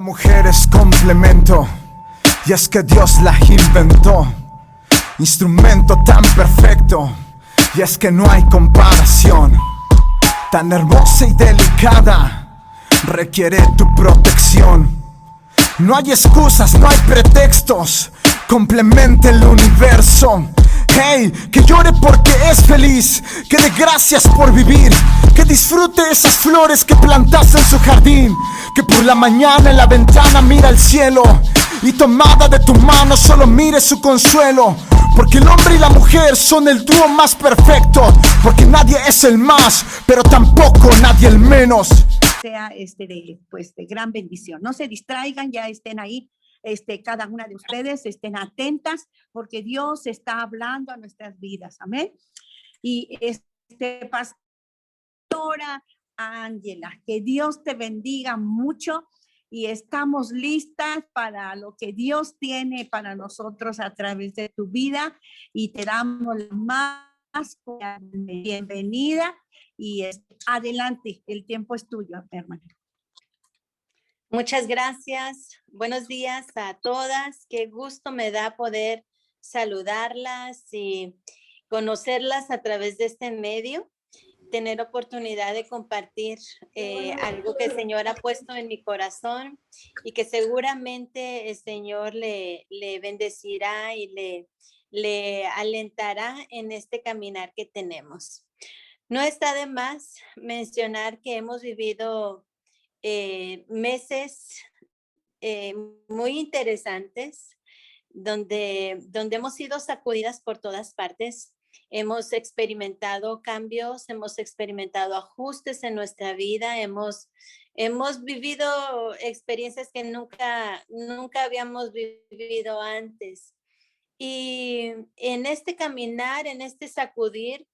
Mujer es complemento, y es que Dios la inventó, instrumento tan perfecto, y es que no hay comparación. Tan hermosa y delicada, requiere tu protección. No hay excusas, no hay pretextos, complementa el universo. Hey, que llore porque es feliz, que dé gracias por vivir, que disfrute esas flores que plantaste en su jardín, que por la mañana en la ventana mira al cielo y tomada de tu mano solo mire su consuelo. Porque el hombre y la mujer son el dúo más perfecto, porque nadie es el más, pero tampoco nadie el menos. Sea de gran bendición. No se distraigan, ya estén ahí, cada una de ustedes, estén atentas, porque Dios está hablando a nuestras vidas. Amén. Y pastora Ángela, que Dios te bendiga mucho y estamos listas para lo que Dios tiene para nosotros a través de tu vida y te damos la más bienvenida y adelante, el tiempo es tuyo, hermana. Muchas gracias. Buenos días a todas. Qué gusto me da poder saludarlas y conocerlas a través de este medio, tener oportunidad de compartir algo que el Señor ha puesto en mi corazón y que seguramente el Señor le bendecirá y le alentará en este caminar que tenemos. No está de más mencionar que hemos vivido meses muy interesantes donde hemos sido sacudidas por todas partes. Hemos experimentado cambios, hemos experimentado ajustes en nuestra vida, hemos vivido experiencias que nunca habíamos vivido antes. Y en este caminar, en este sacudir,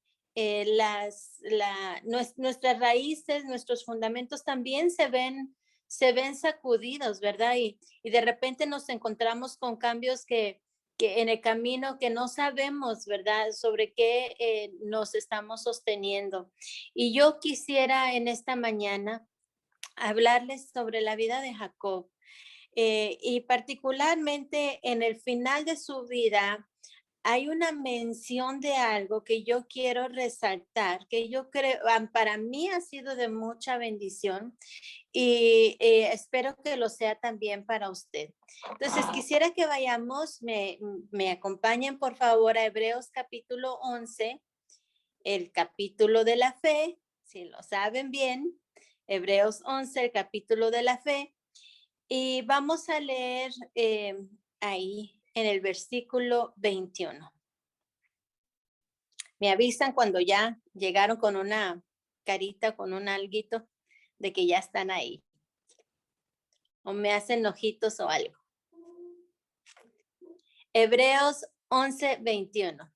nuestras raíces, nuestros fundamentos también se ven sacudidos, ¿verdad? Y de repente nos encontramos con cambios que en el camino que no sabemos, ¿verdad? Sobre qué nos estamos sosteniendo. Y yo quisiera en esta mañana hablarles sobre la vida de Jacob. Y particularmente en el final de su vida, hay una mención de algo que yo quiero resaltar, que yo creo, para mí ha sido de mucha bendición y espero que lo sea también para usted. Entonces, quisiera que vayamos, me acompañen por favor a Hebreos capítulo 11, el capítulo de la fe, si lo saben bien, Hebreos 11, el capítulo de la fe. Y vamos a leer ahí en el versículo 21. Me avisan cuando ya llegaron con una carita, con un alguito de que ya están ahí. O me hacen ojitos o algo. Hebreos 11, 21.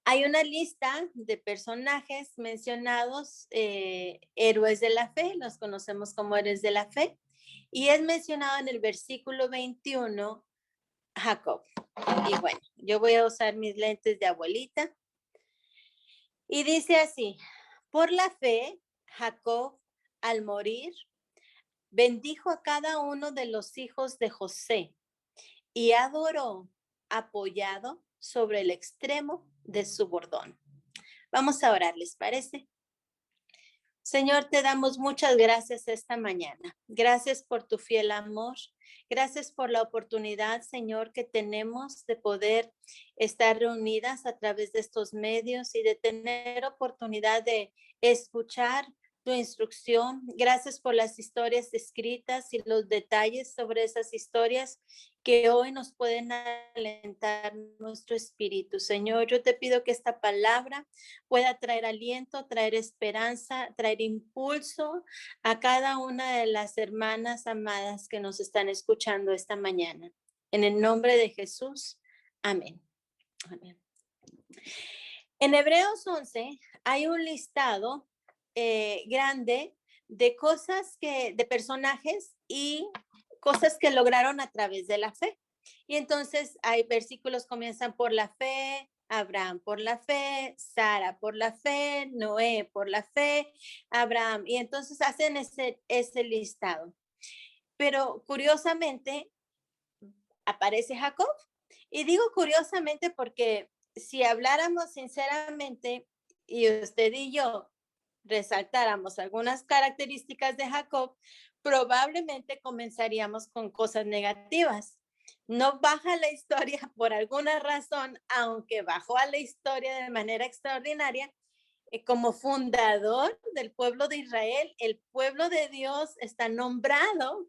Hay una lista de personajes mencionados, héroes de la fe, los conocemos como héroes de la fe. Y es mencionado en el versículo 21, Jacob. Y bueno, yo voy a usar mis lentes de abuelita. Y dice así, por la fe, Jacob, al morir, bendijo a cada uno de los hijos de José y adoró apoyado sobre el extremo de su bordón. Vamos a orar, ¿les parece? Señor, te damos muchas gracias esta mañana. Gracias por tu fiel amor. Gracias por la oportunidad, Señor, que tenemos de poder estar reunidas a través de estos medios y de tener oportunidad de escuchar tu instrucción. Gracias por las historias escritas y los detalles sobre esas historias que hoy nos pueden alentar nuestro espíritu. Señor, yo te pido que esta palabra pueda traer aliento, traer esperanza, traer impulso a cada una de las hermanas amadas que nos están escuchando esta mañana. En el nombre de Jesús, amén. Amén. En Hebreos 11 hay un listado grande de cosas de personajes y cosas que lograron a través de la fe. Y entonces hay versículos comienzan por la fe, Abraham por la fe, Sara por la fe, Noé por la fe, Abraham. Y entonces hacen ese listado. pero curiosamente aparece Jacob. Y digo curiosamente porque si habláramos sinceramente y usted y yo resaltáramos algunas características de Jacob, probablemente comenzaríamos con cosas negativas. No baja la historia por alguna razón, aunque bajó a la historia de manera extraordinaria, como fundador del pueblo de Israel. El pueblo de Dios está nombrado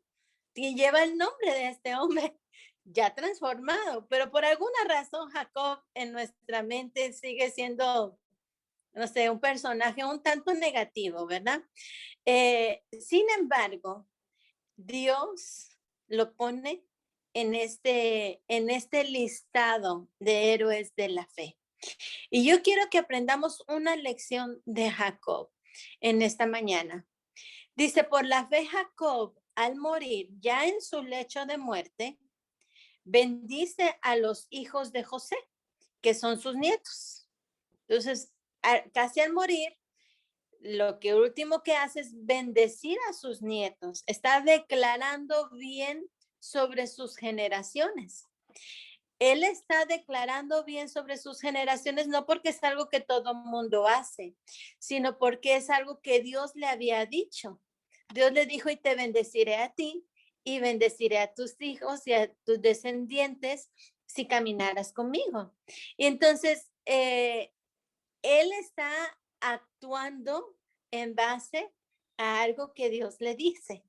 y lleva el nombre de este hombre ya transformado, pero por alguna razón Jacob en nuestra mente sigue siendo, no sé, un personaje un tanto negativo, ¿verdad? Sin embargo, Dios lo pone en este listado de héroes de la fe. Y yo quiero que aprendamos una lección de Jacob en esta mañana. Dice, por la fe Jacob, al morir ya en su lecho de muerte, bendice a los hijos de José, que son sus nietos. Entonces, casi al morir, lo que último que hace es bendecir a sus nietos. Está declarando bien sobre sus generaciones. Él está declarando bien sobre sus generaciones, no porque es algo que todo mundo hace, sino porque es algo que Dios le había dicho. Dios le dijo, y te bendeciré a ti, y bendeciré a tus hijos y a tus descendientes si caminaras conmigo. Y entonces, él está actuando en base a algo que Dios le dice.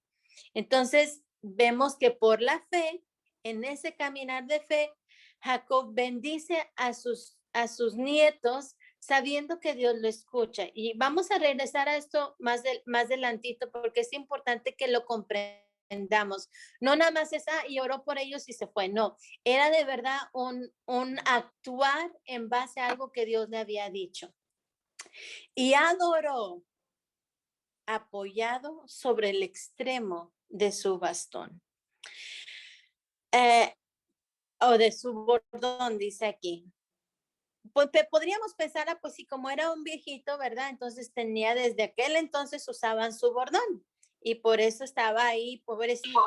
Entonces, vemos que por la fe, en ese caminar de fe, Jacob bendice a sus nietos sabiendo que Dios lo escucha. Y vamos a regresar a esto más adelantito porque es importante que lo comprendamos. No nada más es, y oró por ellos y se fue. No, era de verdad un actuar en base a algo que Dios le había dicho. Y adoró apoyado sobre el extremo de su bastón. O de su bordón, dice aquí. Pues podríamos pensar, pues sí, como era un viejito, ¿verdad? Entonces desde aquel entonces usaban su bordón y por eso estaba ahí, pobrecito,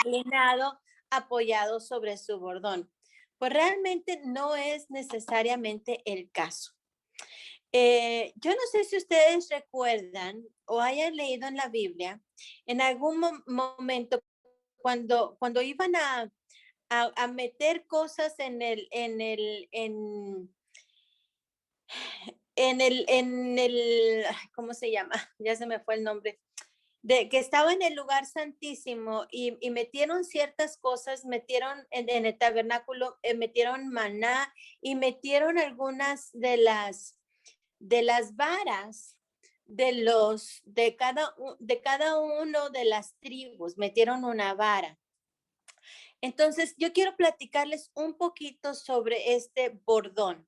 inclinado, apoyado sobre su bordón. Pues realmente no es necesariamente el caso. Yo no sé si ustedes recuerdan o hayan leído en la Biblia, en algún momento cuando iban a meter cosas en el, ¿cómo se llama? Ya se me fue el nombre. Que estaba en el lugar santísimo y metieron ciertas cosas, metieron en el tabernáculo, metieron maná y metieron algunas de las varas de cada uno de las tribus, metieron una vara. Entonces, yo quiero platicarles un poquito sobre este bordón.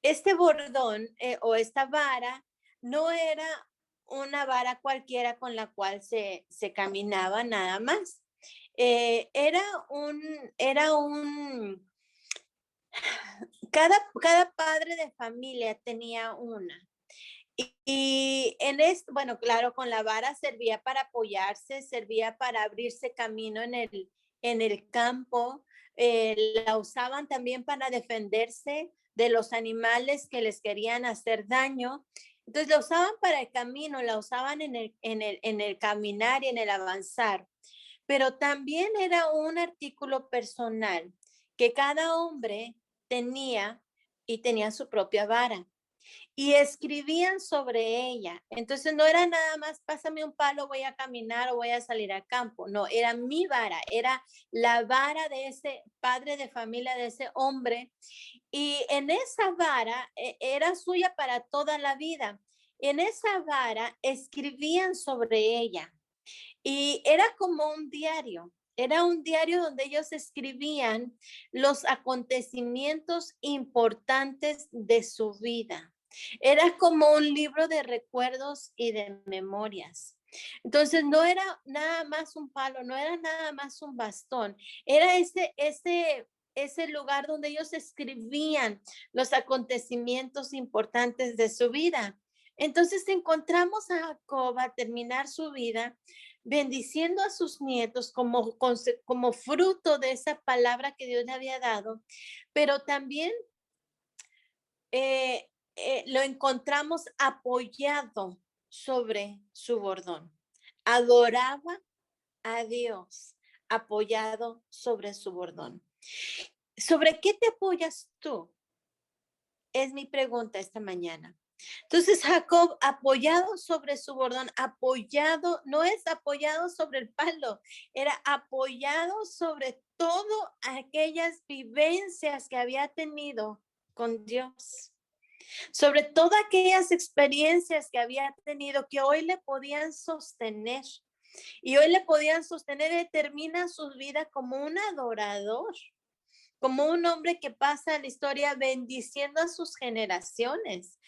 Este bordón o esta vara no era una vara cualquiera con la cual se caminaba nada más. Cada padre de familia tenía una. Y en esto, bueno, claro, con la vara servía para apoyarse, servía para abrirse camino en el campo, la usaban también para defenderse de los animales que les querían hacer daño. Entonces la usaban para el camino, la usaban en el caminar y en el avanzar. Pero también era un artículo personal que cada hombre tenía y tenía su propia vara. Y escribían sobre ella. Entonces no era nada más, pásame un palo, voy a caminar o voy a salir al campo. No, era mi vara, era la vara de ese padre de familia, de ese hombre. Y en esa vara era suya para toda la vida. En esa vara escribían sobre ella. Y era como un diario. Era un diario donde ellos escribían los acontecimientos importantes de su vida. Era como un libro de recuerdos y de memorias. Entonces no era nada más un palo, no era nada más un bastón, era ese lugar donde ellos escribían los acontecimientos importantes de su vida. Entonces encontramos a Jacob a terminar su vida bendiciendo a sus nietos como fruto de esa palabra que Dios le había dado, pero también lo encontramos apoyado sobre su bordón. Adoraba a Dios apoyado sobre su bordón. ¿Sobre qué te apoyas tú? Es mi pregunta esta mañana. Entonces Jacob apoyado sobre su bordón, apoyado, no es apoyado sobre el palo, era apoyado sobre todo aquellas vivencias que había tenido con Dios, sobre todas aquellas experiencias que había tenido que hoy le podían sostener. Y hoy le podían sostener y termina su vida como un adorador, como un hombre que pasa la historia bendiciendo a sus generaciones,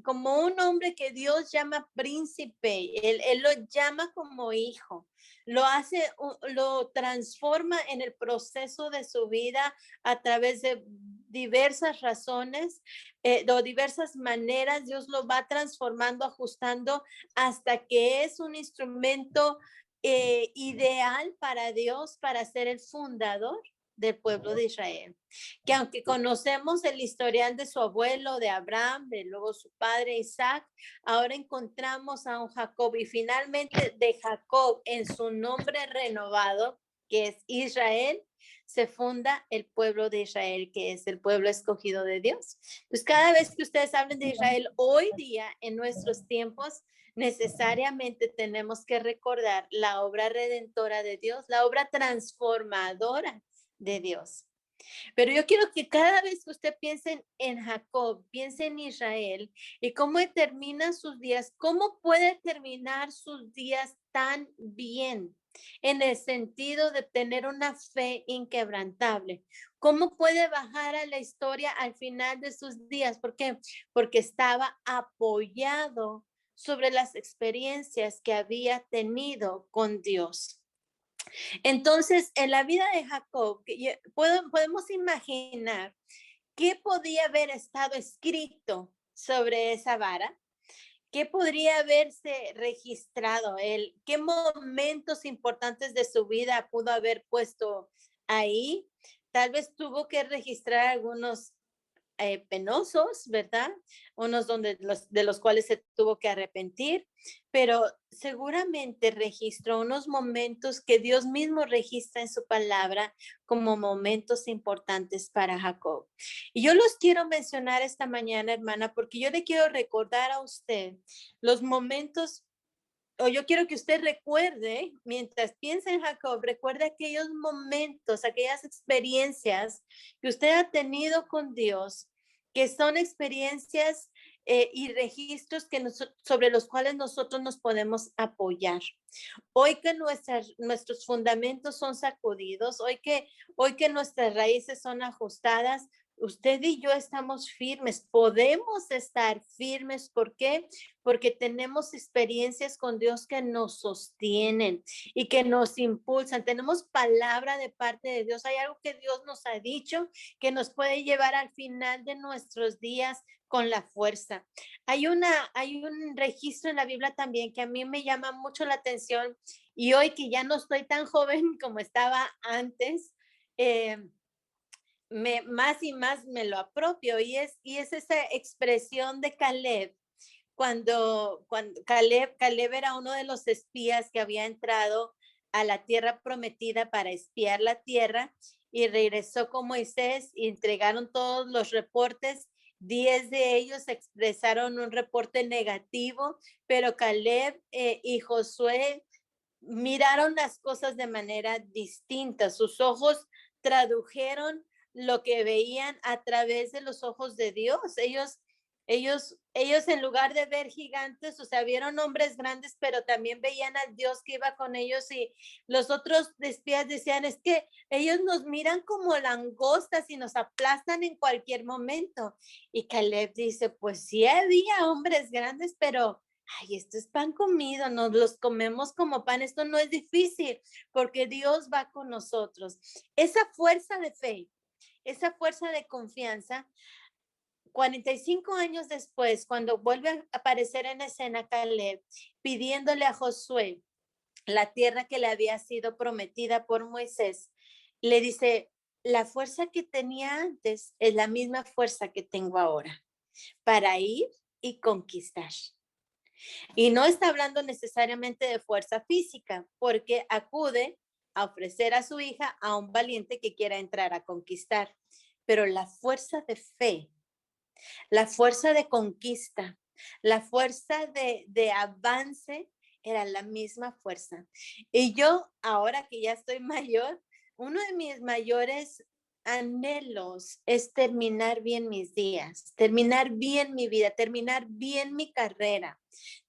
como un hombre que Dios llama príncipe, él lo llama como hijo, lo transforma en el proceso de su vida a través de diversas razones, de diversas maneras. Dios lo va transformando, ajustando hasta que es un instrumento ideal para Dios, para ser el fundador del pueblo de Israel, que aunque conocemos el historial de su abuelo, de Abraham, de luego su padre Isaac, ahora encontramos a un Jacob y finalmente de Jacob en su nombre renovado, que es Israel, se funda el pueblo de Israel, que es el pueblo escogido de Dios. Pues cada vez que ustedes hablen de Israel hoy día en nuestros tiempos, necesariamente tenemos que recordar la obra redentora de Dios, la obra transformadora de Dios. Pero yo quiero que cada vez que usted piense en Jacob, piense en Israel y cómo termina sus días, cómo puede terminar sus días tan bien en el sentido de tener una fe inquebrantable. ¿Cómo puede bajar a la historia al final de sus días? ¿Por qué? Porque estaba apoyado sobre las experiencias que había tenido con Dios. Entonces, en la vida de Jacob, podemos imaginar qué podía haber estado escrito sobre esa vara, qué podría haberse registrado él, qué momentos importantes de su vida pudo haber puesto ahí. Tal vez tuvo que registrar algunos penosos, ¿verdad? Unos de los cuales se tuvo que arrepentir, pero seguramente registró unos momentos que Dios mismo registra en su palabra como momentos importantes para Jacob. Y yo los quiero mencionar esta mañana, hermana, porque yo le quiero recordar a usted los momentos, o yo quiero que usted recuerde, mientras piensa en Jacob, recuerde aquellos momentos, aquellas experiencias que usted ha tenido con Dios, que son experiencias y registros sobre los cuales nosotros nos podemos apoyar. Hoy que nuestros fundamentos son sacudidos, hoy que nuestras raíces son ajustadas, usted y yo estamos firmes, podemos estar firmes. ¿Por qué? Porque tenemos experiencias con Dios que nos sostienen y que nos impulsan. Tenemos palabra de parte de Dios. Hay algo que Dios nos ha dicho que nos puede llevar al final de nuestros días con la fuerza. Hay un registro en la Biblia también que a mí me llama mucho la atención y hoy que ya no estoy tan joven como estaba antes, más y más me lo apropio y es esa expresión de Caleb. Cuando Caleb era uno de los espías que había entrado a la tierra prometida para espiar la tierra y regresó con Moisés y entregaron todos los reportes. 10 de ellos expresaron un reporte negativo, pero Caleb y Josué miraron las cosas de manera distinta. Sus ojos tradujeron lo que veían a través de los ojos de Dios. Ellos en lugar de ver gigantes, o sea, vieron hombres grandes, pero también veían al Dios que iba con ellos y los otros espías decían, es que ellos nos miran como langostas y nos aplastan en cualquier momento. Y Caleb dice, pues sí había hombres grandes, pero ay, esto es pan comido, nos los comemos como pan, esto no es difícil porque Dios va con nosotros. Esa fuerza de fe, esa fuerza de confianza, 45 años después, cuando vuelve a aparecer en escena Caleb, pidiéndole a Josué la tierra que le había sido prometida por Moisés, le dice, la fuerza que tenía antes es la misma fuerza que tengo ahora para ir y conquistar. Y no está hablando necesariamente de fuerza física, porque acude a ofrecer a su hija a un valiente que quiera entrar a conquistar. Pero la fuerza de fe, la fuerza de conquista, la fuerza de avance era la misma fuerza. Y yo, ahora que ya estoy mayor, uno de mis mayores anhelos es terminar bien mis días, terminar bien mi vida, terminar bien mi carrera,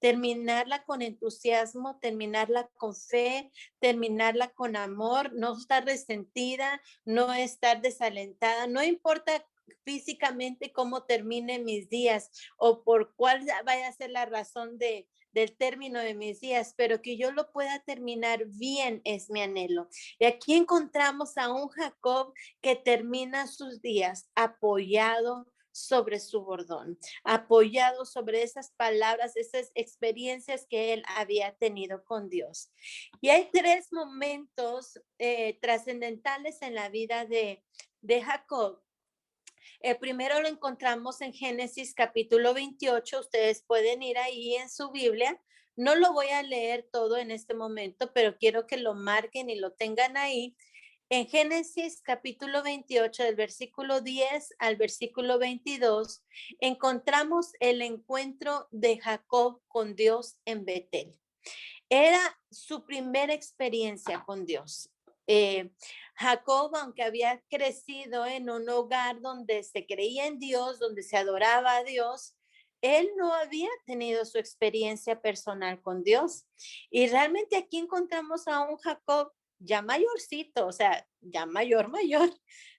terminarla con entusiasmo, terminarla con fe, terminarla con amor, no estar resentida, no estar desalentada, no importa físicamente cómo termine mis días o por cuál vaya a ser la razón del término de mis días, pero que yo lo pueda terminar bien es mi anhelo. Y aquí encontramos a un Jacob que termina sus días apoyado sobre su bordón, apoyado sobre esas palabras, esas experiencias que él había tenido con Dios. Y hay tres momentos trascendentales en la vida de Jacob. El primero lo encontramos en Génesis capítulo 28. Ustedes pueden ir ahí en su Biblia. No lo voy a leer todo en este momento, pero quiero que lo marquen y lo tengan ahí. En Génesis capítulo 28, del versículo 10 al versículo 22, encontramos el encuentro de Jacob con Dios en Betel. Era su primera experiencia con Dios. Jacob, aunque había crecido en un hogar donde se creía en Dios, donde se adoraba a Dios, él no había tenido su experiencia personal con Dios. Y realmente aquí encontramos a un Jacob ya mayorcito, o sea, ya mayor.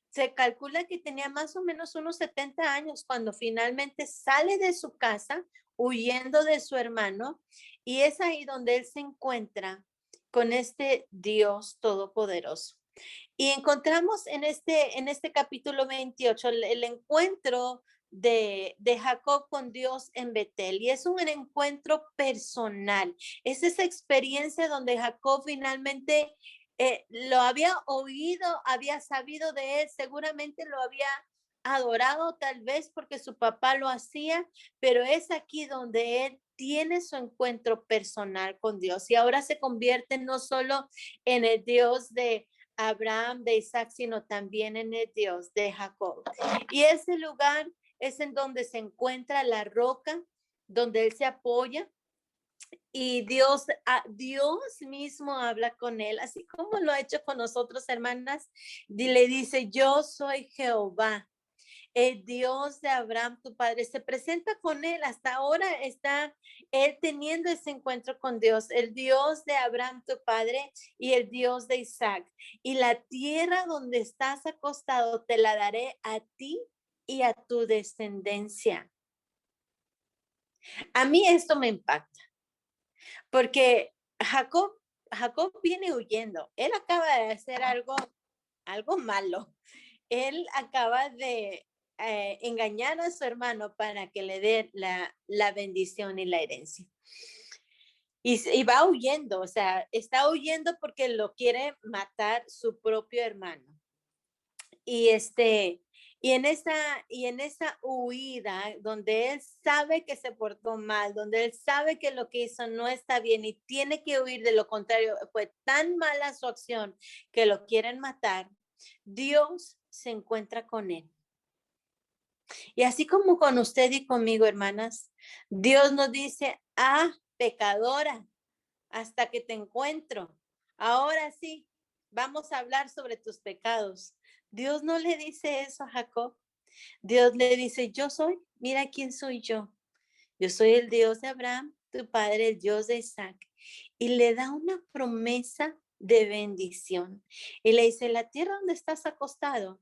Se calcula que tenía más o menos unos 70 años cuando finalmente sale de su casa huyendo de su hermano, y es ahí donde él se encuentra con este Dios todopoderoso. Y encontramos en este capítulo 28 el encuentro de Jacob con Dios en Betel, y es un encuentro personal. Es esa experiencia donde Jacob finalmente lo había oído, había sabido de él, seguramente lo había adorado tal vez porque su papá lo hacía, pero es aquí donde él tiene su encuentro personal con Dios, y ahora se convierte no solo en el Dios de Abraham, de Isaac, sino también en el Dios de Jacob. Y ese lugar es en donde se encuentra la roca, donde él se apoya, y Dios mismo habla con él, así como lo ha hecho con nosotros, hermanas. Y le dice, yo soy Jehová, el Dios de Abraham, tu padre. Se presenta con él. Hasta ahora está él teniendo ese encuentro con Dios, el Dios de Abraham, tu padre, y el Dios de Isaac. Y la tierra donde estás acostado te la daré a ti y a tu descendencia. A mí esto me impacta, porque Jacob viene huyendo. Él acaba de hacer algo malo. Él acaba de engañar a su hermano para que le dé la bendición y la herencia. Y va huyendo, o sea, está huyendo porque lo quiere matar su propio hermano. Y en esa huida, donde él sabe que se portó mal, donde él sabe que lo que hizo no está bien y tiene que huir, de lo contrario, fue tan mala su acción que lo quieren matar, Dios se encuentra con él. Y así como con usted y conmigo, hermanas, Dios nos dice, pecadora, hasta que te encuentro. Ahora sí, vamos a hablar sobre tus pecados. Dios no le dice eso a Jacob. Dios le dice, yo soy, mira quién soy yo. Yo soy el Dios de Abraham, tu padre, el Dios de Isaac. Y le da una promesa de bendición. Y le dice, la tierra donde estás acostado,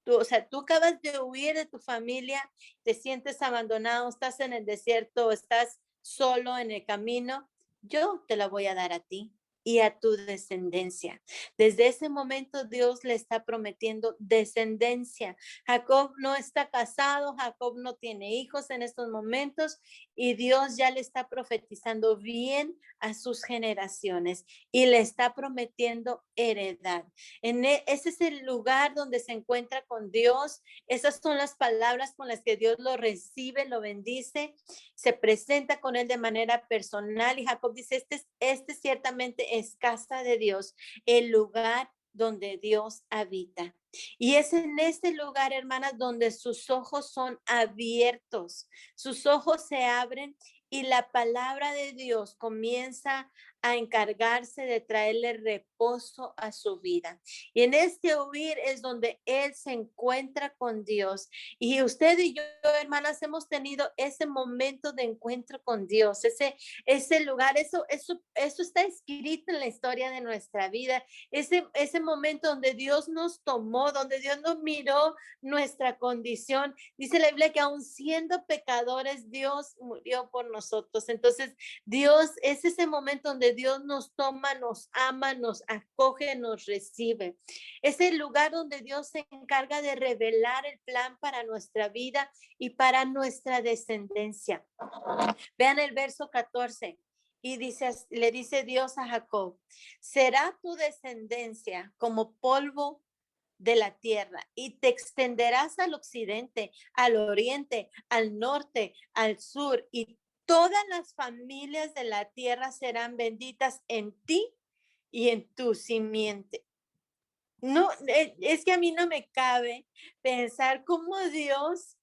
tú acabas de huir de tu familia, te sientes abandonado, estás en el desierto, estás solo en el camino, yo te la voy a dar a ti. y a tu descendencia. Desde ese momento Dios le está prometiendo descendencia. Jacob no está casado, Jacob no tiene hijos en estos momentos y Dios ya le está profetizando bien a sus generaciones y le está prometiendo heredad. Ese es el lugar donde se encuentra con Dios. Esas son las palabras con las que Dios lo recibe, lo bendice, se presenta con él de manera personal y Jacob dice, este ciertamente es casa de Dios, el lugar donde Dios habita. Y es en este lugar, hermanas, donde sus ojos son abiertos, sus ojos se abren y la palabra de Dios comienza a encargarse de traerle reposo a su vida. Y en este huir es donde él se encuentra con Dios. Y usted y yo, hermanas, hemos tenido ese momento de encuentro con Dios, ese lugar, eso está escrito en la historia de nuestra vida, ese momento donde Dios nos tomó, donde Dios nos miró nuestra condición. Dice la Biblia que aun siendo pecadores, Dios murió por nosotros. Entonces, Dios es ese momento donde Dios nos toma, nos ama, nos acoge, nos recibe. Es el lugar donde Dios se encarga de revelar el plan para nuestra vida y para nuestra descendencia. Vean el verso 14. Y le dice Dios a Jacob, será tu descendencia como polvo de la tierra y te extenderás al occidente, al oriente, al norte, al sur y todas las familias de la tierra serán benditas en ti y en tu simiente. No, es que a mí no me cabe pensar cómo Dios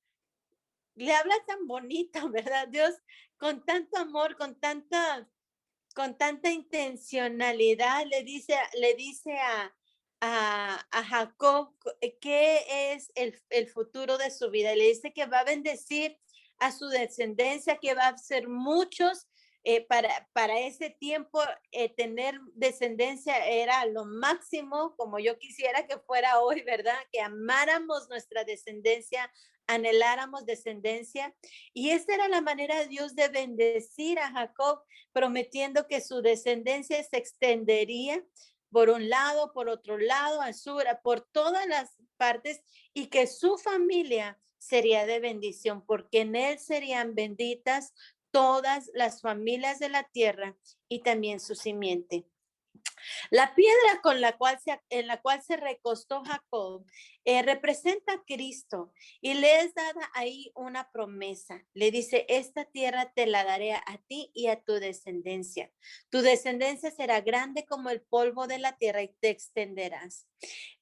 le habla tan bonito, ¿verdad? Dios con tanto amor, con tanta intencionalidad le dice a Jacob qué es el futuro de su vida. Y le dice que va a bendecir a su descendencia, que va a ser muchos. Para ese tiempo, tener descendencia era lo máximo, como yo quisiera que fuera hoy, ¿verdad? Que amáramos nuestra descendencia, anheláramos descendencia. Y esa era la manera de Dios de bendecir a Jacob, prometiendo que su descendencia se extendería por un lado, por otro lado, al sur, por todas las partes, y que su familia sería de bendición, porque en él serían benditas todas las familias de la tierra y también su simiente. La piedra en la cual se recostó Jacob representa a Cristo y le es dada ahí una promesa. Le dice, esta tierra te la daré a ti y a tu descendencia. Tu descendencia será grande como el polvo de la tierra y te extenderás.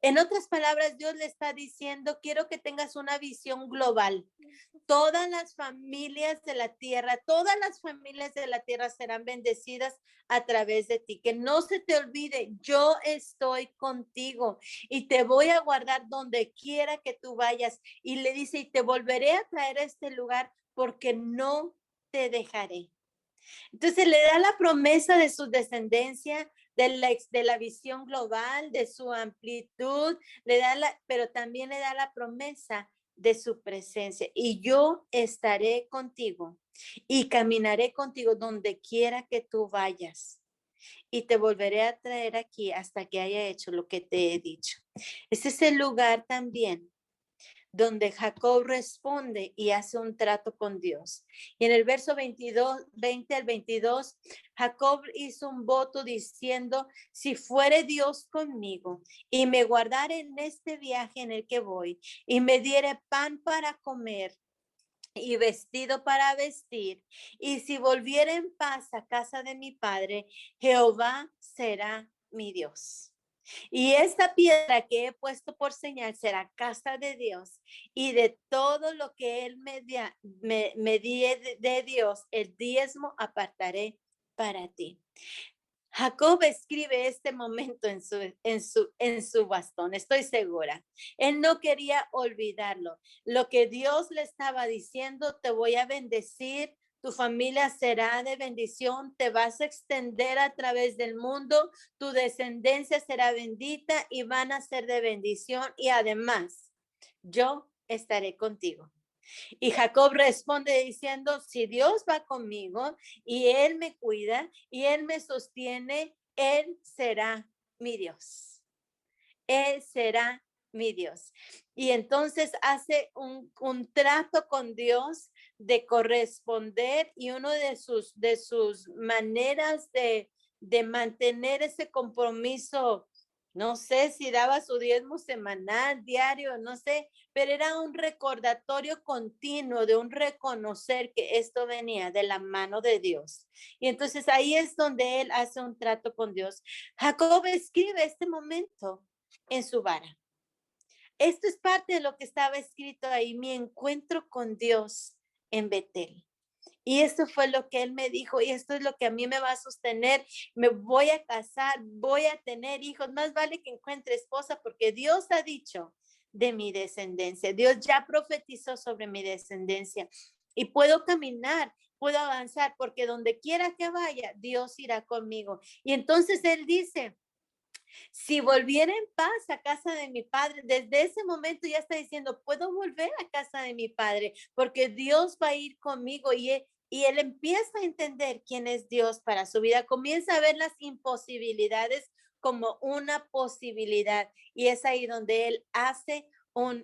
En otras palabras, Dios le está diciendo, quiero que tengas una visión global. Todas las familias de la tierra serán bendecidas a través de ti. Que no se te olvide, yo estoy contigo y te voy a guardar donde quiera que tú vayas. Y le dice, y te volveré a traer a este lugar porque no te dejaré. Entonces le da la promesa de su descendencia, de la visión global, de su amplitud, pero también le da la promesa de su presencia. Y yo estaré contigo y caminaré contigo donde quiera que tú vayas. Y te volveré a traer aquí hasta que haya hecho lo que te he dicho. Ese es el lugar también donde Jacob responde y hace un trato con Dios. Y en el verso 20 al 22, Jacob hizo un voto diciendo, si fuere Dios conmigo y me guardare en este viaje en el que voy y me diere pan para comer y vestido para vestir, y si volviera en paz a casa de mi padre, Jehová será mi Dios. Y esta piedra que he puesto por señal será casa de Dios, y de todo lo que él me die de Dios, el diezmo apartaré para ti. Jacob escribe este momento en su bastón, estoy segura. Él no quería olvidarlo. Lo que Dios le estaba diciendo, te voy a bendecir, tu familia será de bendición, te vas a extender a través del mundo, tu descendencia será bendita y van a ser de bendición y además yo estaré contigo. Y Jacob responde diciendo, si Dios va conmigo y él me cuida y él me sostiene, Él será mi Dios. Él será mi Dios. Y entonces hace un trato con Dios de corresponder, y uno de sus maneras de mantener ese compromiso, no sé si daba su diezmo semanal, diario, no sé, pero era un recordatorio continuo de un reconocer que esto venía de la mano de Dios. Y entonces ahí es donde él hace un trato con Dios. Jacob escribe este momento en su vara. Esto es parte de lo que estaba escrito ahí, mi encuentro con Dios en Betel. Y esto fue lo que él me dijo, y esto es lo que a mí me va a sostener. Me voy a casar, voy a tener hijos. Más vale que encuentre esposa, porque Dios ha dicho de mi descendencia. Dios ya profetizó sobre mi descendencia. Y puedo caminar, puedo avanzar, porque donde quiera que vaya, Dios irá conmigo. Y entonces él dice, si volviera en paz a casa de mi padre, desde ese momento ya está diciendo, puedo volver a casa de mi padre, porque Dios va a ir conmigo, y él empieza a entender quién es Dios para su vida, comienza a ver las imposibilidades como una posibilidad, y es ahí donde él hace un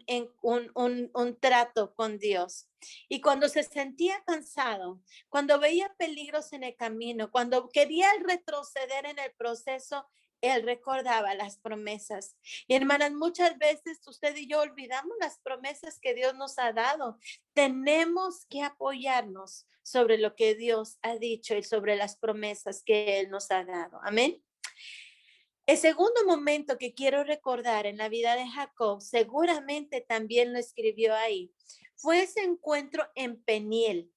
trato con Dios. Y cuando se sentía cansado, cuando veía peligros en el camino, cuando quería retroceder en el proceso, él recordaba las promesas. Y hermanas, muchas veces usted y yo olvidamos las promesas que Dios nos ha dado. Tenemos que apoyarnos sobre lo que Dios ha dicho y sobre las promesas que Él nos ha dado. Amén. El segundo momento que quiero recordar en la vida de Jacob, seguramente también lo escribió ahí, fue ese encuentro en Peniel.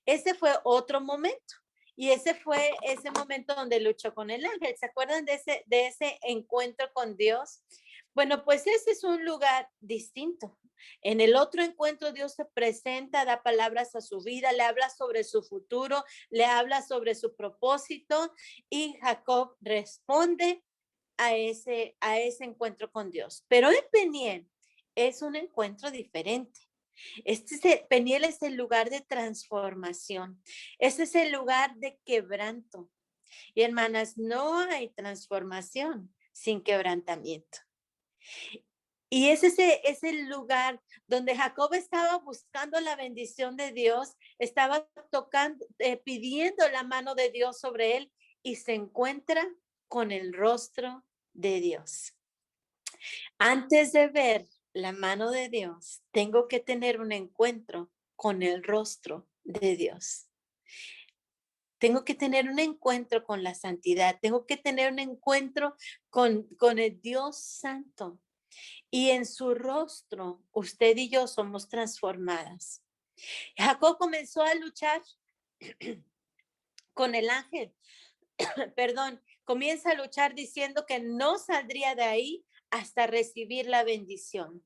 Ese fue otro momento. Y ese fue ese momento donde luchó con el ángel. ¿Se acuerdan de ese encuentro con Dios? Bueno, pues ese es un lugar distinto. En el otro encuentro Dios se presenta, da palabras a su vida, le habla sobre su futuro, le habla sobre su propósito, y Jacob responde a ese encuentro con Dios. Pero en Peniel es un encuentro diferente. Peniel es el lugar de transformación. Este es el lugar de quebranto. Y hermanas, no hay transformación sin quebrantamiento. Y es el lugar donde Jacob estaba buscando la bendición de Dios, estaba tocando, pidiendo la mano de Dios sobre él, y se encuentra con el rostro de Dios. Antes de ver la mano de Dios, tengo que tener un encuentro con el rostro de Dios. Tengo que tener un encuentro con la santidad. Tengo que tener un encuentro con el Dios Santo. Y en su rostro, usted y yo somos transformadas. Jacob comenzó a luchar con el ángel. Perdón, comienza a luchar diciendo que no saldría de ahí hasta recibir la bendición.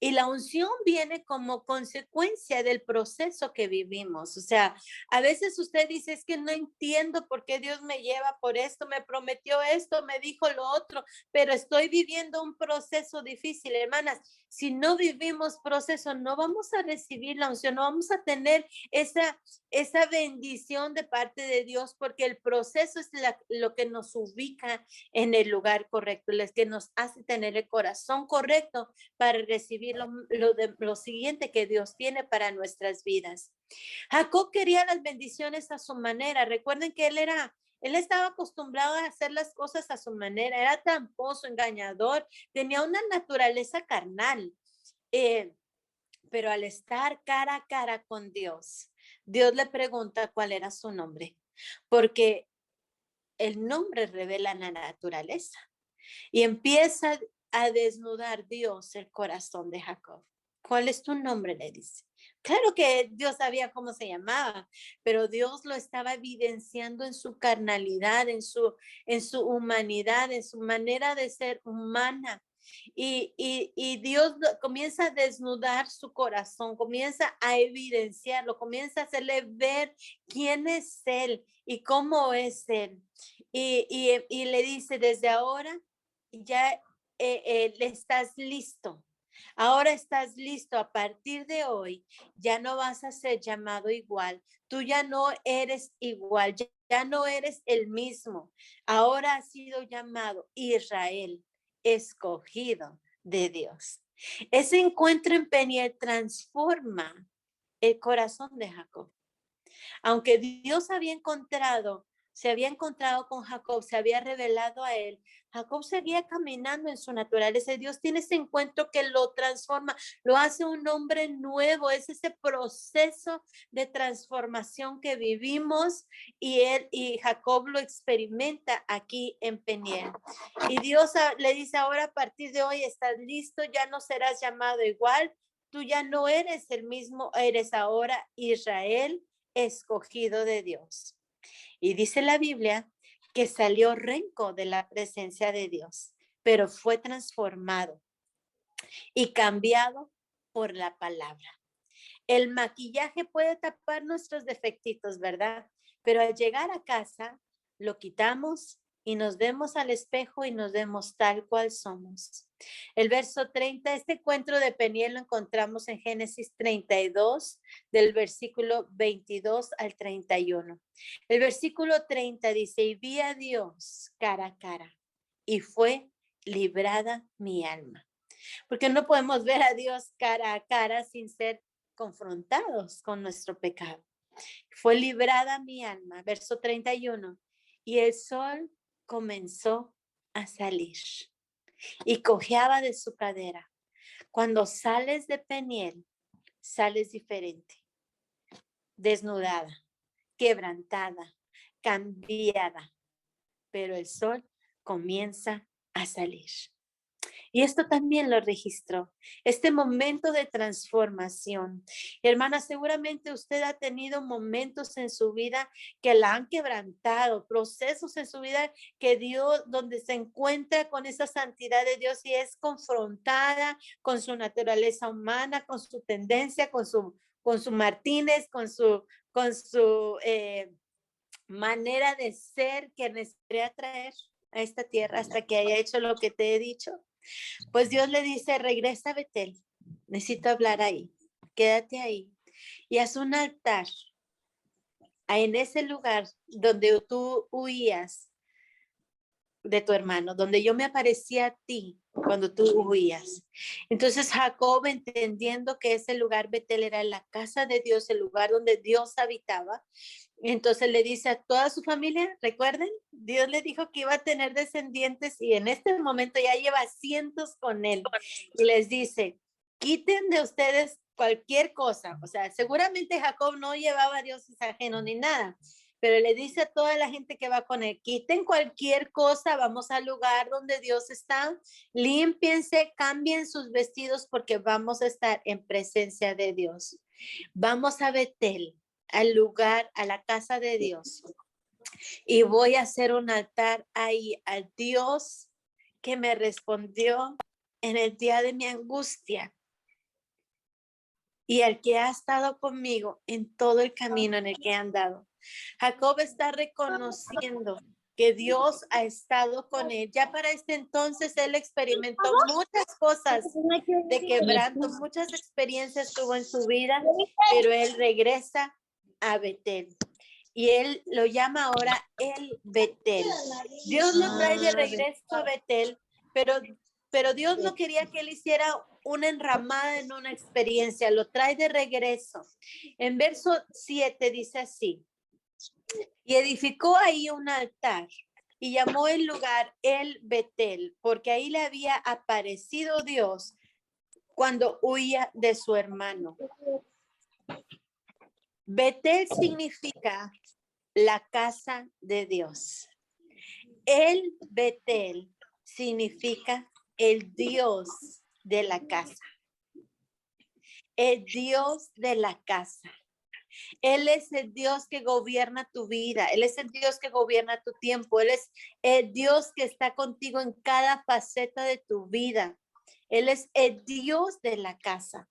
Y la unción viene como consecuencia del proceso que vivimos. O sea, a veces usted dice, es que no entiendo por qué Dios me lleva por esto, me prometió esto, me dijo lo otro, pero estoy viviendo un proceso difícil. Hermanas, si no vivimos proceso, no vamos a recibir la unción, no vamos a tener esa bendición de parte de Dios, porque el proceso es lo que nos ubica en el lugar correcto, es que nos hace tener el corazón correcto para recibir lo siguiente que Dios tiene para nuestras vidas. Jacob quería las bendiciones a su manera. Recuerden que él estaba acostumbrado a hacer las cosas a su manera, era tramposo, engañador, tenía una naturaleza carnal. Pero al estar cara a cara con Dios, Dios le pregunta cuál era su nombre, porque el nombre revela la naturaleza. Y empieza a desnudar Dios el corazón de Jacob. ¿Cuál es tu nombre?, le dice. Claro que Dios sabía cómo se llamaba, pero Dios lo estaba evidenciando en su carnalidad, en su humanidad, en su manera de ser humana. Y Dios comienza a desnudar su corazón, comienza a evidenciarlo, comienza a hacerle ver quién es Él y cómo es Él. Y le dice, desde ahora ya estás listo. Ahora estás listo. A partir de hoy ya no vas a ser llamado igual. Tú ya no eres igual. ya no eres el mismo. Ahora has sido llamado Israel, escogido de Dios. Ese encuentro en Peniel transforma el corazón de Jacob. Aunque Dios se había encontrado con Jacob, se había revelado a él, Jacob seguía caminando en su naturaleza. Dios tiene ese encuentro que lo transforma, lo hace un hombre nuevo. Es ese proceso de transformación que vivimos y Jacob lo experimenta aquí en Peniel. Y Dios le dice ahora, a partir de hoy estás listo, ya no serás llamado igual, tú ya no eres el mismo, eres ahora Israel, escogido de Dios. Y dice la Biblia que salió renco de la presencia de Dios, pero fue transformado y cambiado por la palabra. El maquillaje puede tapar nuestros defectitos, ¿verdad? Pero al llegar a casa, lo quitamos y nos vemos al espejo y nos vemos tal cual somos. El verso 30, este encuentro de Peniel lo encontramos en Génesis 32, del versículo 22 al 31. El versículo 30 dice, y vi a Dios cara a cara, y fue librada mi alma. Porque no podemos ver a Dios cara a cara sin ser confrontados con nuestro pecado. Fue librada mi alma, verso 31, y el sol comenzó a salir y cojeaba de su cadera. Cuando sales de Peniel, sales diferente, desnudada, quebrantada, cambiada, pero el sol comienza a salir. Y esto también lo registró, este momento de transformación. Hermana, seguramente usted ha tenido momentos en su vida que la han quebrantado, procesos en su vida que Dios, donde se encuentra con esa santidad de Dios y es confrontada con su naturaleza humana, con su tendencia, con su Martínez, con su manera de ser que necesitaría traer a esta tierra hasta que haya hecho lo que te he dicho. Pues Dios le dice, regresa a Betel, necesito hablar ahí, quédate ahí y haz un altar en ese lugar donde tú huías de tu hermano, donde yo me aparecía a ti cuando tú huías. Entonces Jacob, entendiendo que ese lugar Betel era la casa de Dios, el lugar donde Dios habitaba, entonces le dice a toda su familia, recuerden, Dios le dijo que iba a tener descendientes y en este momento ya lleva cientos con él. Y les dice, quiten de ustedes cualquier cosa. O sea, seguramente Jacob no llevaba dioses ajenos ni nada, pero le dice a toda la gente que va con él, quiten cualquier cosa, vamos al lugar donde Dios está, límpiense, cambien sus vestidos porque vamos a estar en presencia de Dios. Vamos a Betel, al lugar, a la casa de Dios. Y voy a hacer un altar ahí al Dios que me respondió en el día de mi angustia y al que ha estado conmigo en todo el camino en el que he andado. Jacob está reconociendo que Dios ha estado con él. Ya para este entonces él experimentó muchas cosas de quebranto, muchas experiencias tuvo en su vida, pero él regresa a Betel. Y él lo llama ahora el Betel. Dios lo trae de regreso a Betel, pero Dios no quería que él hiciera una enramada en una experiencia, lo trae de regreso. En verso 7 dice así, y edificó ahí un altar y llamó el lugar el Betel, porque ahí le había aparecido Dios cuando huía de su hermano. Betel significa la casa de Dios. El Betel significa el Dios de la casa. El Dios de la casa. Él es el Dios que gobierna tu vida. Él es el Dios que gobierna tu tiempo. Él es el Dios que está contigo en cada faceta de tu vida. Él es el Dios de la casa.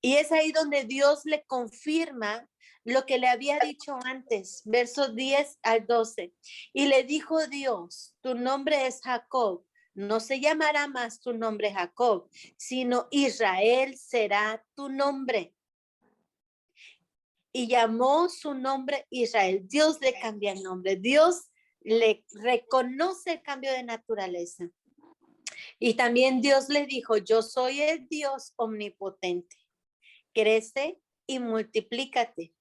Y es ahí donde Dios le confirma lo que le había dicho antes, versos 10 al 12. Y le dijo Dios, tu nombre es Jacob. No se llamará más tu nombre Jacob, sino Israel será tu nombre. y llamó su nombre Israel. Dios le cambia el nombre. Dios le reconoce el cambio de naturaleza. Y también Dios le dijo, yo soy el Dios omnipotente. Crece y multiplícate.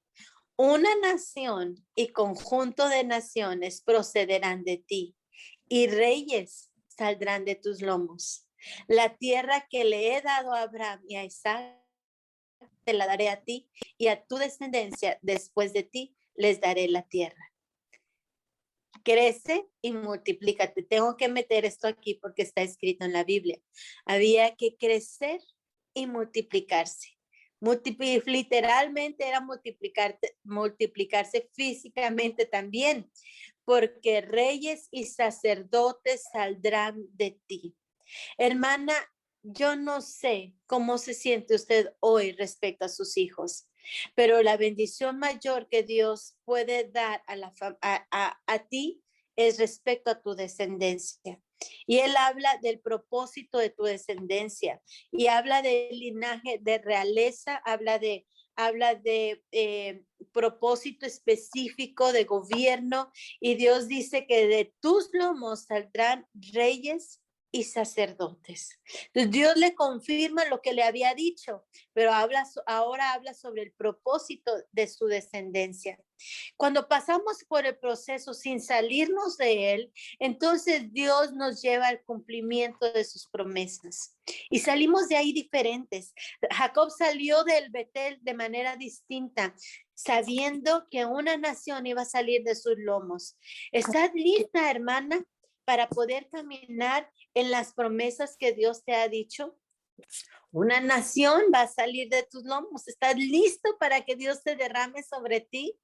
Una nación y conjunto de naciones procederán de ti, y reyes saldrán de tus lomos. La tierra que le he dado a Abraham y a Isaac, te la daré a ti, y a tu descendencia después de ti les daré la tierra. Crece y multiplícate. Tengo que meter esto aquí porque está escrito en la Biblia. Había que crecer y multiplicarse. Literalmente era multiplicarse físicamente también, porque reyes y sacerdotes saldrán de ti. Hermana, yo no sé cómo se siente usted hoy respecto a sus hijos, pero la bendición mayor que Dios puede dar a ti es respecto a tu descendencia. Y él habla del propósito de tu descendencia y habla del linaje de realeza, habla de propósito específico de gobierno, y Dios dice que de tus lomos saldrán reyes y sacerdotes. Entonces Dios le confirma lo que le había dicho, pero ahora habla sobre el propósito de su descendencia. Cuando pasamos por el proceso sin salirnos de él, entonces Dios nos lleva al cumplimiento de sus promesas. Y salimos de ahí diferentes. Jacob salió del Betel de manera distinta, sabiendo que una nación iba a salir de sus lomos. ¿Estás lista, hermana, para poder caminar en las promesas que Dios te ha dicho? Una nación va a salir de tus lomos. ¿Estás listo para que Dios te derrame sobre ti?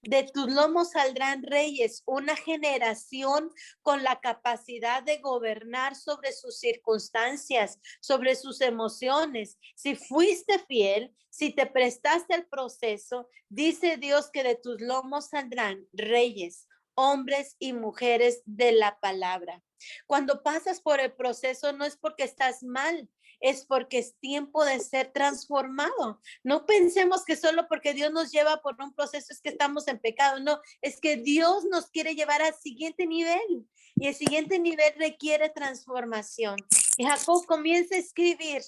De tus lomos saldrán reyes, una generación con la capacidad de gobernar sobre sus circunstancias, sobre sus emociones. Si fuiste fiel, si te prestaste al proceso, dice Dios que de tus lomos saldrán reyes, hombres y mujeres de la palabra. Cuando pasas por el proceso no es porque estás mal, es porque es tiempo de ser transformado. No pensemos que solo porque Dios nos lleva por un proceso es que estamos en pecado. No, es que Dios nos quiere llevar al siguiente nivel, y el siguiente nivel requiere transformación. Y Jacob comienza a escribir,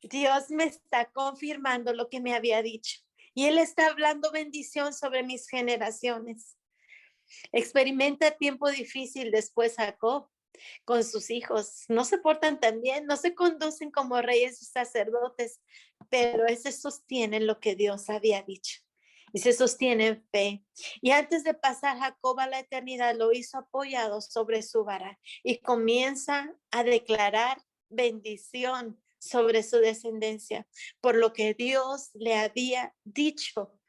Dios me está confirmando lo que me había dicho, y él está hablando bendición sobre mis generaciones. Experimenta tiempo difícil después Jacob con sus hijos. No se portan tan bien, no se conducen como reyes y sacerdotes, pero se sostienen lo que Dios había dicho y se sostiene en fe. Y antes de pasar Jacob a la eternidad, lo hizo apoyado sobre su vara y comienza a declarar bendición sobre su descendencia por lo que Dios le había dicho.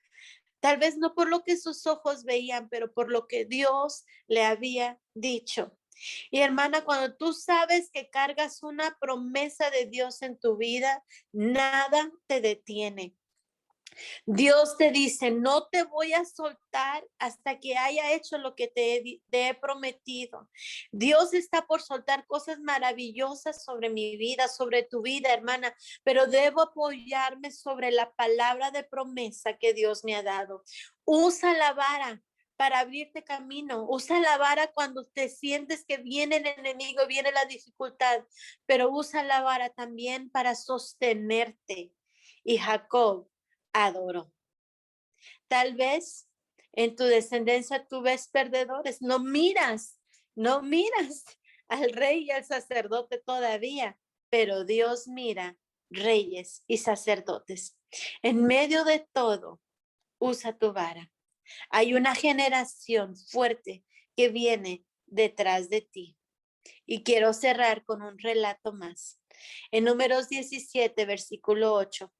Tal vez no por lo que sus ojos veían, pero por lo que Dios le había dicho. Y hermana, cuando tú sabes que cargas una promesa de Dios en tu vida, nada te detiene. Dios te dice, no te voy a soltar hasta que haya hecho lo que te he prometido. Dios está por soltar cosas maravillosas sobre mi vida, sobre tu vida, hermana, pero debo apoyarme sobre la palabra de promesa que Dios me ha dado. Usa la vara para abrirte camino. Usa la vara cuando te sientes que viene el enemigo, viene la dificultad, pero usa la vara también para sostenerte. Y Jacob adoró. Tal vez en tu descendencia tú ves perdedores, no miras al rey y al sacerdote todavía, pero Dios mira reyes y sacerdotes. En medio de todo, usa tu vara. Hay una generación fuerte que viene detrás de ti. Y quiero cerrar con un relato más. En Números 17, versículo 8.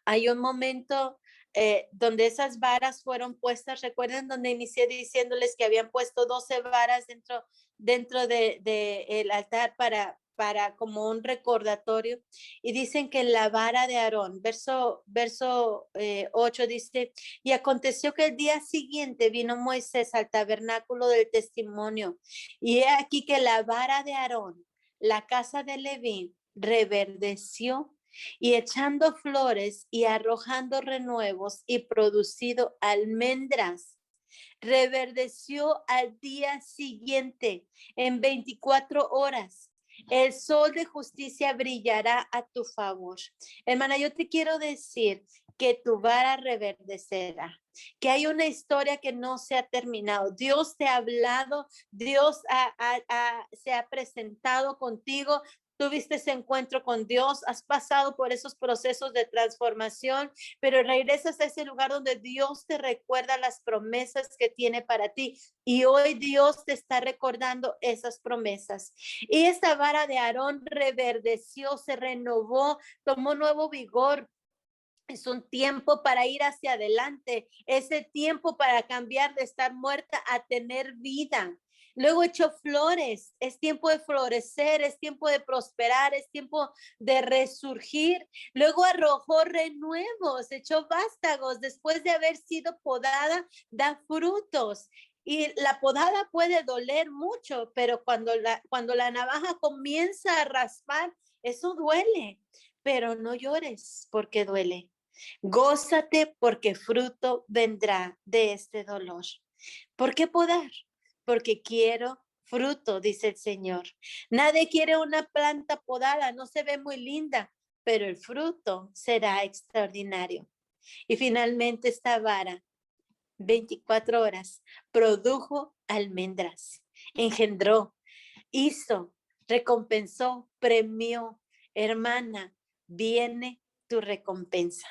Hay un momento donde esas varas fueron puestas. Recuerden donde inicié diciéndoles que habían puesto 12 varas dentro de el altar para como un recordatorio, y dicen que la vara de Aarón, verso 8 dice, y aconteció que el día siguiente vino Moisés al tabernáculo del testimonio, y he aquí que la vara de Aarón, la casa de Leví, reverdeció y echando flores y arrojando renuevos y producido almendras. Reverdeció al día siguiente en 24 horas. El sol de justicia brillará a tu favor. Hermana, yo te quiero decir que tu vara reverdecerá, que hay una historia que no se ha terminado. Dios te ha hablado, Dios se ha presentado contigo. Tuviste ese encuentro con Dios, has pasado por esos procesos de transformación, pero regresas a ese lugar donde Dios te recuerda las promesas que tiene para ti. Y hoy Dios te está recordando esas promesas. Y esta vara de Aarón reverdeció, se renovó, tomó nuevo vigor. Es un tiempo para ir hacia adelante, ese tiempo para cambiar de estar muerta a tener vida. Luego echó flores, es tiempo de florecer, es tiempo de prosperar, es tiempo de resurgir. Luego arrojó renuevos, echó vástagos, después de haber sido podada, da frutos. Y la podada puede doler mucho, pero cuando la navaja comienza a raspar, eso duele, pero no llores porque duele. Gózate porque fruto vendrá de este dolor. ¿Por qué podar? Porque quiero fruto, dice el Señor. Nadie quiere una planta podada, no se ve muy linda, pero el fruto será extraordinario. Y finalmente esta vara, 24 horas, produjo almendras, engendró, hizo, recompensó, premió. Hermana, viene tu recompensa.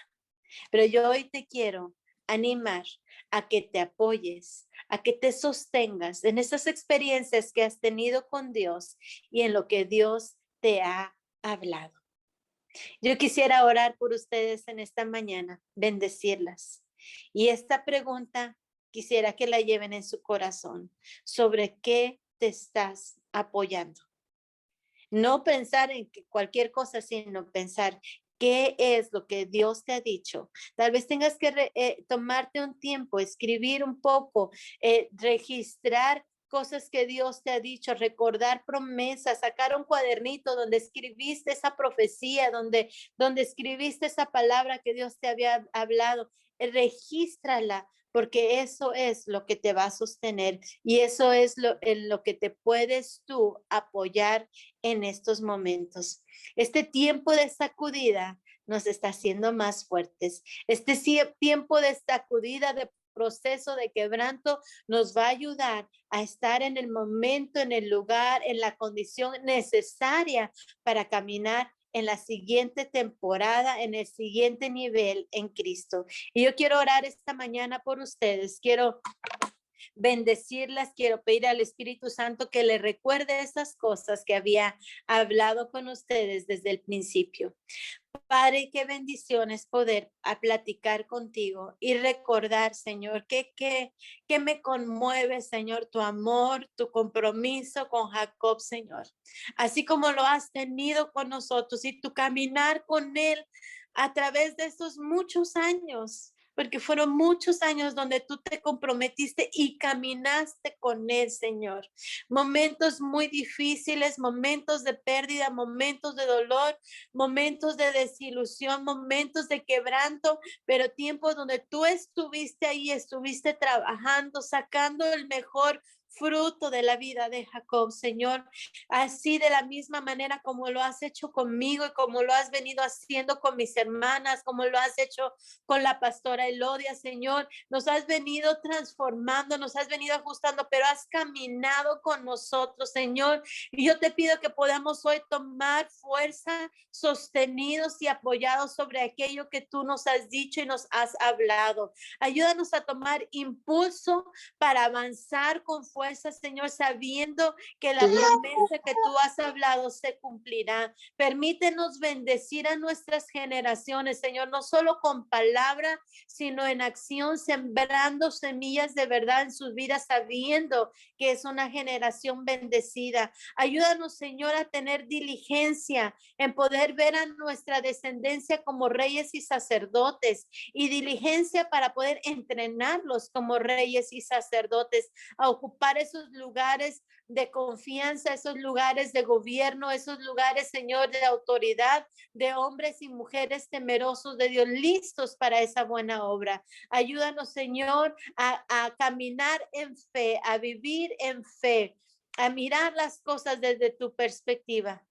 Pero yo hoy te quiero animar a que te apoyes, a que te sostengas en esas experiencias que has tenido con Dios y en lo que Dios te ha hablado. Yo quisiera orar por ustedes en esta mañana, bendecirlas. Y esta pregunta quisiera que la lleven en su corazón. ¿Sobre qué te estás apoyando? No pensar en que cualquier cosa, sino pensar qué es lo que Dios te ha dicho. Tal vez tengas que tomarte un tiempo, escribir un poco, registrar cosas que Dios te ha dicho, recordar promesas, sacar un cuadernito donde escribiste esa profecía, donde escribiste esa palabra que Dios te había hablado. Regístrala, porque eso es lo que te va a sostener y eso es en lo que te puedes tú apoyar en estos momentos. Este tiempo de sacudida nos está haciendo más fuertes. Este tiempo de sacudida, de proceso de quebranto, nos va a ayudar a estar en el momento, en el lugar, en la condición necesaria para caminar en la siguiente temporada, en el siguiente nivel en Cristo. Y yo quiero orar esta mañana por ustedes. Quiero bendecirlas, quiero pedir al Espíritu Santo que le recuerde esas cosas que había hablado con ustedes desde el principio. Padre, qué bendición es poder platicar contigo y recordar, Señor, que me conmueve, Señor, tu amor, tu compromiso con Jacob, Señor. Así como lo has tenido con nosotros y tu caminar con él a través de estos muchos años. Porque fueron muchos años donde tú te comprometiste y caminaste con él, Señor. Momentos muy difíciles, momentos de pérdida, momentos de dolor, momentos de desilusión, momentos de quebranto, pero tiempos donde tú estuviste ahí, estuviste trabajando, sacando el mejor fruto de la vida de Jacob, Señor. Así de la misma manera como lo has hecho conmigo y como lo has venido haciendo con mis hermanas, como lo has hecho con la pastora Elodia, Señor. Nos has venido transformando, nos has venido ajustando, pero has caminado con nosotros, Señor. Y yo te pido que podamos hoy tomar fuerza, sostenidos y apoyados sobre aquello que tú nos has dicho y nos has hablado. Ayúdanos a tomar impulso para avanzar con fuerza, Señor, sabiendo que la promesa que tú has hablado se cumplirá. Permítenos bendecir a nuestras generaciones, Señor, no solo con palabra, sino en acción, sembrando semillas de verdad en sus vidas, sabiendo que es una generación bendecida. Ayúdanos, Señor, a tener diligencia en poder ver a nuestra descendencia como reyes y sacerdotes, y diligencia para poder entrenarlos como reyes y sacerdotes, a ocupar ocupar esos lugares de confianza, esos lugares de gobierno, esos lugares, Señor, de autoridad, de hombres y mujeres temerosos de Dios, listos para esa buena obra. Ayúdanos, Señor, a caminar en fe, a vivir en fe, a mirar las cosas desde tu perspectiva.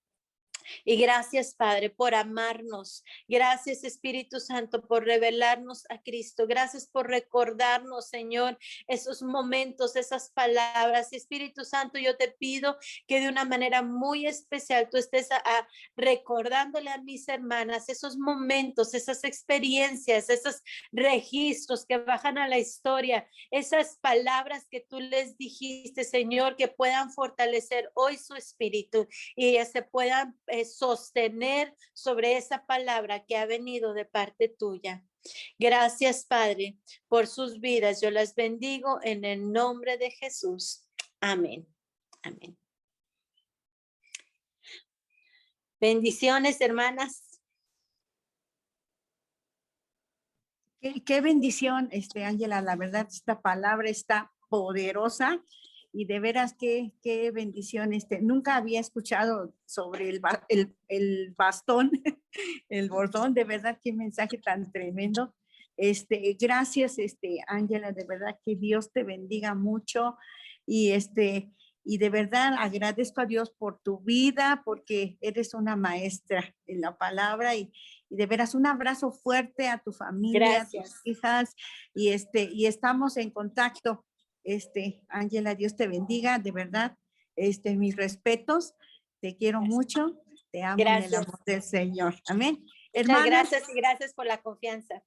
Y gracias, Padre, por amarnos. Gracias, Espíritu Santo, por revelarnos a Cristo. Gracias por recordarnos, Señor, esos momentos, esas palabras. Espíritu Santo, yo te pido que de una manera muy especial tú estés recordándole a mis hermanas esos momentos, esas experiencias, esos registros que bajan a la historia, esas palabras que tú les dijiste, Señor, que puedan fortalecer hoy su espíritu y se puedan sostener sobre esa palabra que ha venido de parte tuya. Gracias, Padre, por sus vidas. Yo las bendigo en el nombre de Jesús. Amén. Amén. Bendiciones, hermanas. Qué bendición, Ángela, la verdad, esta palabra está poderosa. Y de veras, qué bendición. Nunca había escuchado sobre el bastón, el bordón. De verdad, qué mensaje tan tremendo. Gracias, Ángela, de verdad que Dios te bendiga mucho. Y y de verdad agradezco a Dios por tu vida, porque eres una maestra en la palabra y de veras un abrazo fuerte a tu familia, Gracias. a tus hijas y estamos en contacto. Ángela, Dios te bendiga, de verdad, mis respetos, te quiero mucho, te amo en el amor del Señor. Amén. Muchas Hermanas, gracias y gracias por la confianza.